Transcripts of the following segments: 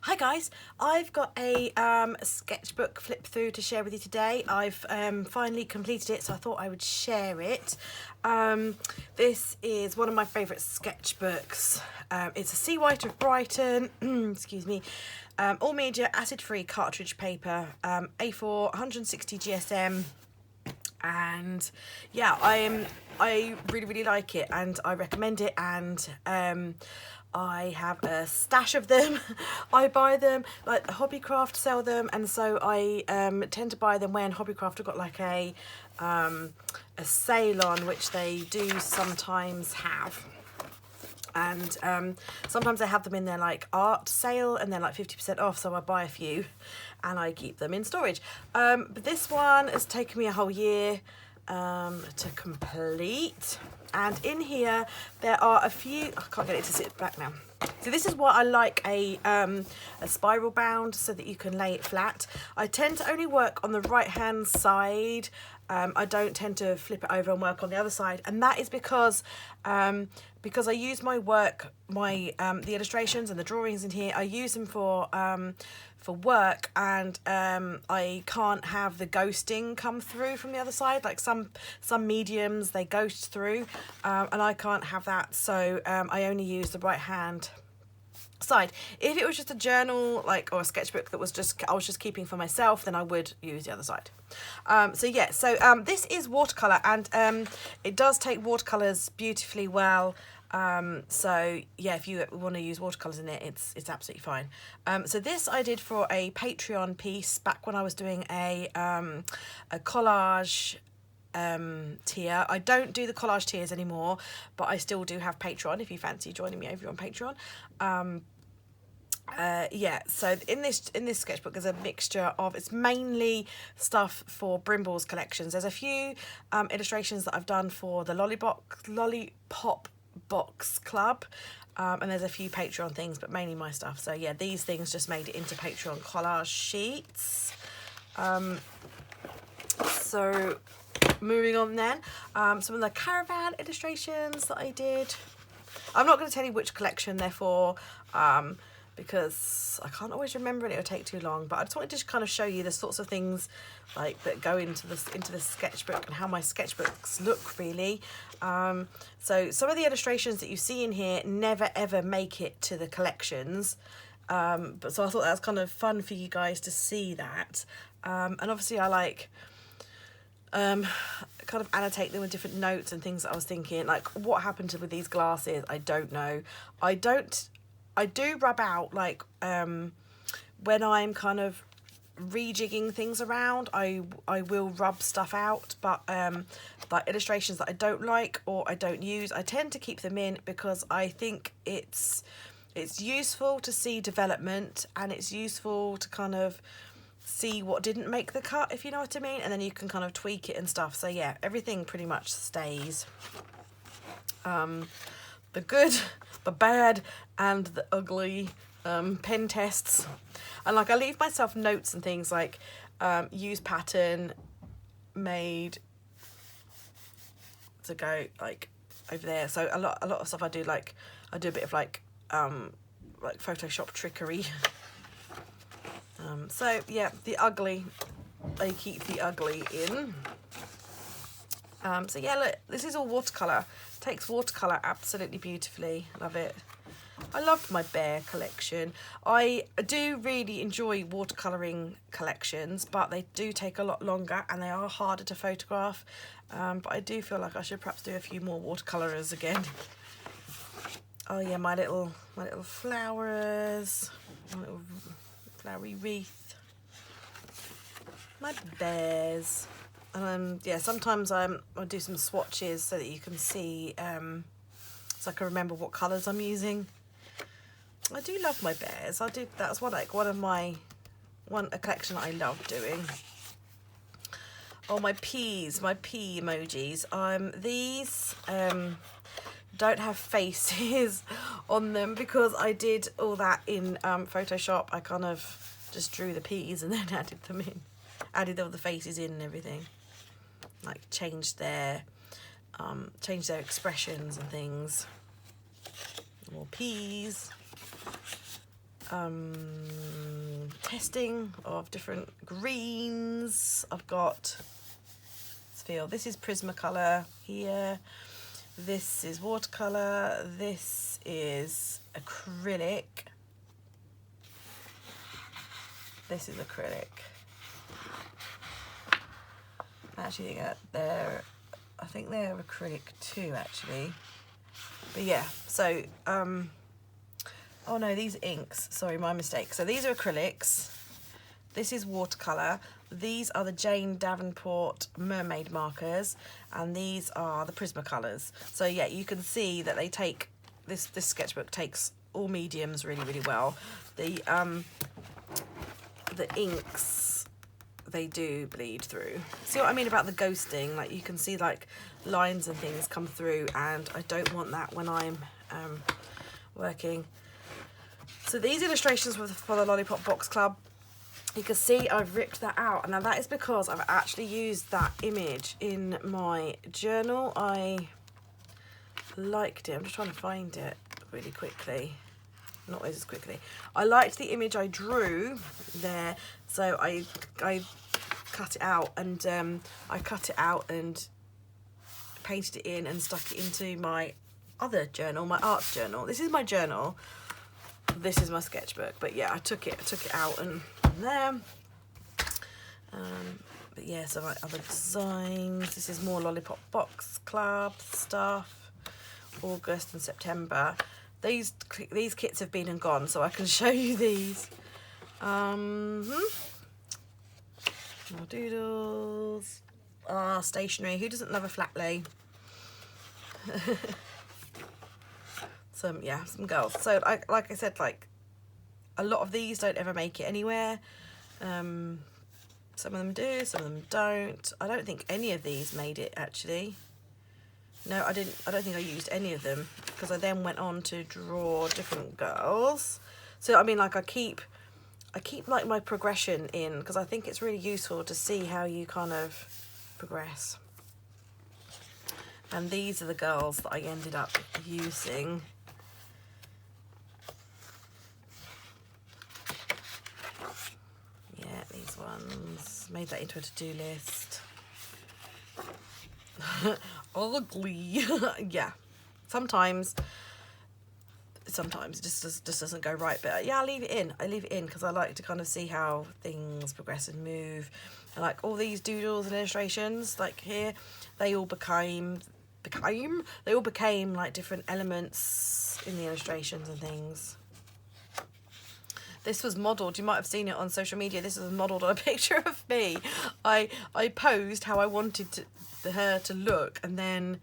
Hi guys, I've got a sketchbook flip through to share with you today. I've finally completed it, so I thought I would share it. This is one of my favourite sketchbooks. It's a Seawhite of Brighton, excuse me, all media, acid-free cartridge paper, A4, 160 GSM, and yeah, I really like it and I recommend it, and I have a stash of them. I buy them, like Hobbycraft sell them, and so I tend to buy them when Hobbycraft have got like a sale on, which they do sometimes have. And sometimes they have them in their like art sale and they're like 50% off, so I buy a few and I keep them in storage. But this one has taken me a whole year to complete, and in here there are a few, I can't get it to sit back now. So this is what I like, a spiral bound so that you can lay it flat. I tend to only work on the right hand side. I don't tend to flip it over and work on the other side, and that is because I use my work, the illustrations and the drawings in here, I use them for work, and I can't have the ghosting come through from the other side. Like some mediums, they ghost through, and I can't have that, so I only use the right hand side. If it was just a journal, like, or a sketchbook that was just I was just keeping for myself, then I would use the other side. So yeah, so this is watercolor, and it does take watercolors beautifully well. So yeah, if you want to use watercolors in it, it's absolutely fine. So this I did for a Patreon piece back when I was doing a collage tier. I don't do the collage tiers anymore, but I still do have Patreon if you fancy joining me over on Patreon. Yeah, so in this sketchbook there's a mixture of, it's mainly stuff for Brimble's collections. There's a few illustrations that I've done for the Lollipop Box Club, and there's a few Patreon things, but mainly my stuff. So yeah, these things just made it into Patreon collage sheets. So moving on then, some of the caravan illustrations that I did. I'm not going to tell you which collection they're for, because I can't always remember and it'll take too long, but I just wanted to kind of show you the sorts of things like that go into the sketchbook and how my sketchbooks look really. So some of the illustrations that you see in here never ever make it to the collections, but so I thought that was kind of fun for you guys to see that. And obviously I like kind of annotate them with different notes and things that I was thinking, like what happened with these glasses, I don't know. I do rub out, like when I'm kind of rejigging things around, I will rub stuff out, but like illustrations that I don't like or I don't use, I tend to keep them in because I think it's useful to see development, and it's useful to kind of see what didn't make the cut, if you know what I mean, and then you can kind of tweak it and stuff. So yeah, everything pretty much stays. The good, the bad, and the ugly pen tests, and like I leave myself notes and things like use pattern made to go like over there. So a lot of stuff I do, like I do a bit of like Photoshop trickery. So yeah, the ugly, I keep the ugly in. So yeah, look, this is all watercolour. Takes watercolour absolutely beautifully. Love it. I loved my bear collection. I do really enjoy watercolouring collections, but they do take a lot longer and they are harder to photograph. But I do feel like I should perhaps do a few more watercolours again. Oh yeah, my little flowers, my little flowery wreath, my bears. Yeah, sometimes I'll do some swatches so that you can see, so I can remember what colours I'm using. I do love my bears. That's a collection that I love doing. Oh, my pea emojis. These don't have faces on them because I did all that in Photoshop. I kind of just drew the peas and then added them in. Added all the faces in and everything. Like changed their expressions and things. More peas. testing of different greens. I've got, let's feel, this is Prismacolor here. This is watercolor. This is acrylic. This is acrylic. I actually think that I think they're acrylic too, actually. But yeah, so, oh no, these are inks. Sorry, my mistake. So these are acrylics. This is watercolor. These are the Jane Davenport mermaid markers, and these are the Prismacolors. So yeah, you can see that they take, this sketchbook takes all mediums really, really well. The inks, they do bleed through. See what I mean about the ghosting? Like, you can see like lines and things come through, and I don't want that when I'm working. So these illustrations were for the Lollipop Box Club. You can see I've ripped that out, and now that is because I've actually used that image in my journal. I liked it. I'm just trying to find it really quickly. Not as quickly. I liked the image I drew there, so I cut it out, and I cut it out and painted it in and stuck it into my other journal, my art journal. This is my journal. This is my sketchbook. But yeah, I took it out and there. But yeah, so like other designs. This is more Lollipop Box Club stuff. August and September. These kits have been and gone, so I can show you these. More doodles. Ah, stationery. Who doesn't love a flat lay? Some girls. So like I said, like a lot of these don't ever make it anywhere. Some of them do, some of them don't. I don't think any of these made it, actually. No, I didn't. I don't think I used any of them, because I then went on to draw different girls. So I mean, like I keep like my progression in, because I think it's really useful to see how you kind of progress. And these are the girls that I ended up using. Yeah, these ones. Made that into a to-do list. Ugly. Yeah. Sometimes it just doesn't go right, but yeah, I leave it in because I like to kind of see how things progress and move. And like all these doodles and illustrations, like here, they all became like different elements in the illustrations and things. This was modelled, you might have seen it on social media, this was modelled on a picture of me. I posed how I wanted her to look, and then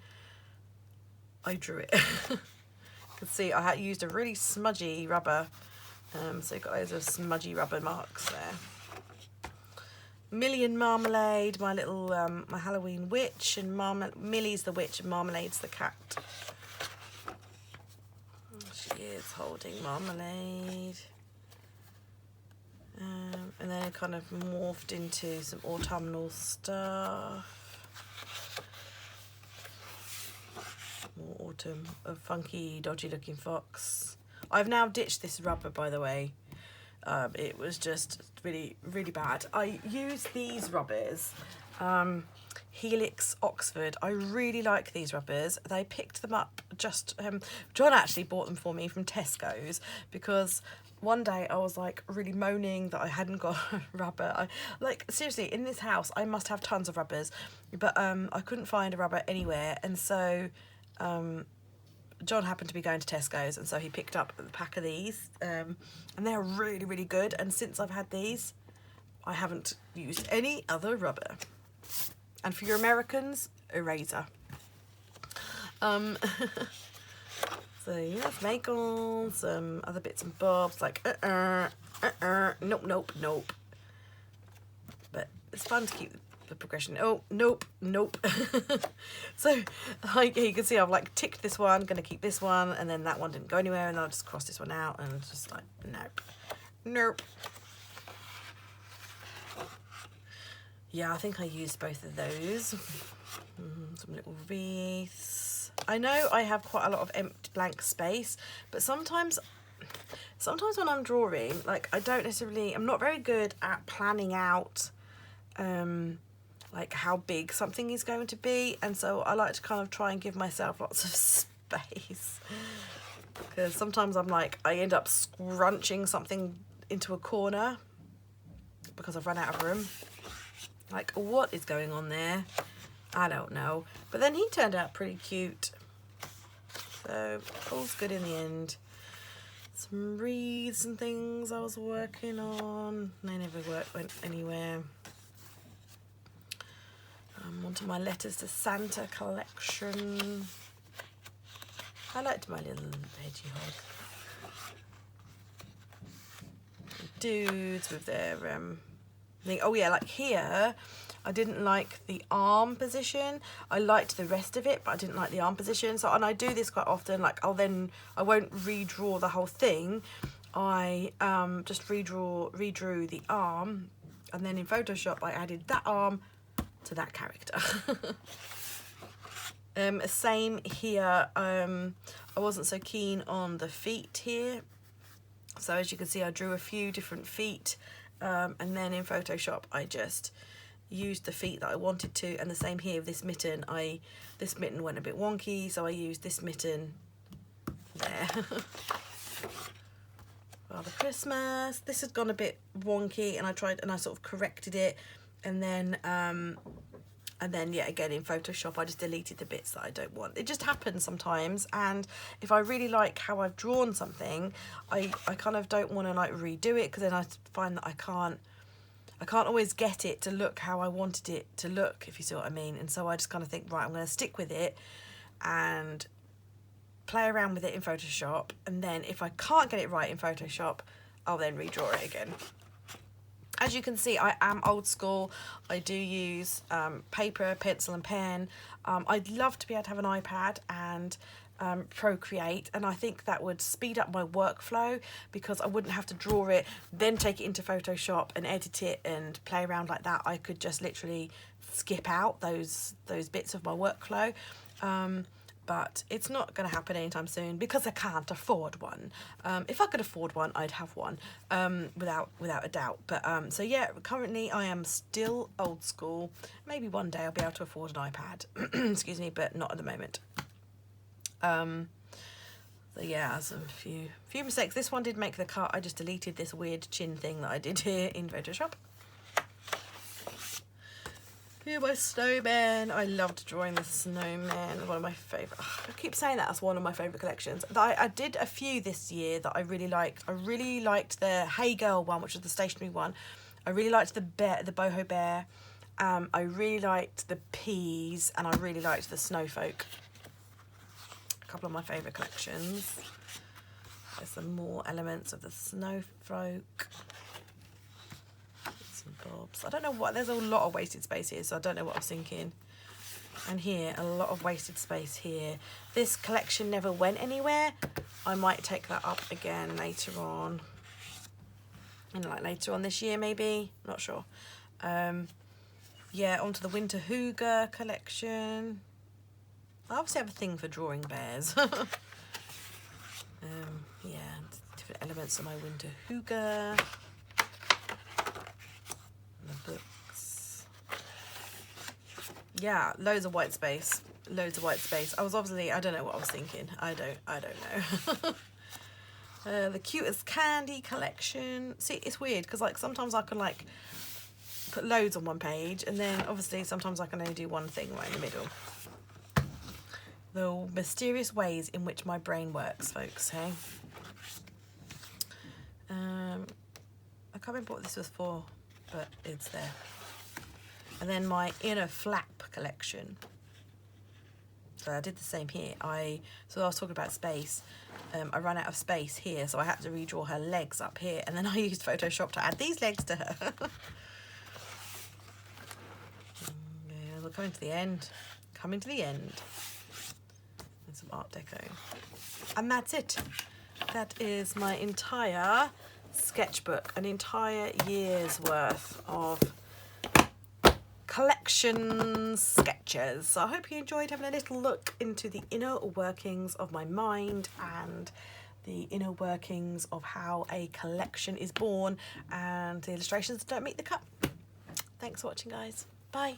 I drew it. You can see I had used a really smudgy rubber, so got loads of smudgy rubber marks there. Millie and Marmalade, my little my Halloween witch, and Millie's the witch and Marmalade's the cat. She is holding Marmalade. And then it kind of morphed into some autumnal stuff. More autumn, a funky, dodgy looking fox. I've now ditched this rubber, by the way. It was just really, really bad. I use these rubbers, Helix Oxford. I really like these rubbers. They picked them up just, John actually bought them for me from Tesco's, because one day I was like really moaning that I hadn't got a rubber. Like seriously, in this house I must have tons of rubbers, but I couldn't find a rubber anywhere, and so John happened to be going to Tesco's, and so he picked up a pack of these, and they're really, really good. And since I've had these, I haven't used any other rubber. And for your Americans, eraser. So yeah, makel, some other bits and bobs, like nope. But it's fun to keep the progression. Oh, nope. So like you can see I've like ticked this one, gonna keep this one, and then that one didn't go anywhere, and I'll just cross this one out and just like nope. Yeah, I think I used both of those. Some little wreaths. I know I have quite a lot of empty blank space, but sometimes sometimes when I'm drawing, like I'm not very good at planning out like how big something is going to be, and so I like to kind of try and give myself lots of space, because sometimes I end up scrunching something into a corner because I've run out of room. Like, what is going on there? I don't know. But then he turned out pretty cute, so all's good in the end. Some wreaths and things I was working on. They never went anywhere. Onto my letters to Santa collection. I liked my little hedgehog. Dudes with their thing. Oh yeah, like here, I didn't like the arm position. I liked the rest of it, but I didn't like the arm position. So, and I do this quite often. Like I won't redraw the whole thing. I just redrew the arm, and then in Photoshop I added that arm to that character. Same here. I wasn't so keen on the feet here, so as you can see I drew a few different feet, and then in Photoshop I just used the feet that I wanted to. And the same here with this mitten. This mitten went a bit wonky, so I used this mitten there. Father Christmas. This has gone a bit wonky, and I sort of corrected it, and then yeah, again in Photoshop I just deleted the bits that I don't want. It just happens sometimes, and if I really like how I've drawn something, I kind of don't want to like redo it, because then I find that I can't always get it to look how I wanted it to look, if you see what I mean. And so I just kind of think, right, I'm going to stick with it and play around with it in Photoshop, and then if I can't get it right in Photoshop, I'll then redraw it again. As you can see, I am old school. I do use paper, pencil and pen. I'd love to be able to have an iPad and Procreate, and I think that would speed up my workflow, because I wouldn't have to draw it, then take it into Photoshop and edit it and play around like that. I could just literally skip out those bits of my workflow. But it's not going to happen anytime soon, because I can't afford one. If I could afford one, I'd have one, without a doubt. But so yeah, currently I am still old school. Maybe one day I'll be able to afford an iPad. Excuse me, but not at the moment. So yeah, some few mistakes. This one did make the cut. I just deleted this weird chin thing that I did here in Photoshop. Here my snowman. I loved drawing the snowman. One of my favourite. I keep saying that as one of my favourite collections. I did a few this year that I really liked. I really liked the Hey Girl one, which was the stationery one. I really liked the boho bear. I really liked the peas, and I really liked the snowfolk. A couple of my favourite collections. There's some more elements of the snowfolk. Bobs. I don't know what, there's a lot of wasted space here, so I don't know what I was thinking. And here, a lot of wasted space here. This collection never went anywhere. I might take that up again later on. Like later on this year, maybe. Not sure. Yeah, onto the Winter Hygge collection. I obviously have a thing for drawing bears. Yeah, different elements of my Winter Hygge. Books. Yeah, loads of white space. Loads of white space. I was obviously, I don't know what I was thinking. I don't know. The Cutest Candy collection. See, it's weird, because like sometimes I can like put loads on one page, and then obviously sometimes I can only do one thing right in the middle. The mysterious ways in which my brain works, folks, hey? I can't remember what this was for, but it's there. And then my Inner Flap collection. So I did the same here. So I was talking about space. I ran out of space here, so I had to redraw her legs up here, and then I used Photoshop to add these legs to her. Yeah, we're coming to the end. Coming to the end. And some Art Deco. And that's it. That is my entire sketchbook, an entire year's worth of collection sketches. So I hope you enjoyed having a little look into the inner workings of my mind and the inner workings of how a collection is born, and the illustrations don't meet the cut. Thanks for watching, guys. Bye.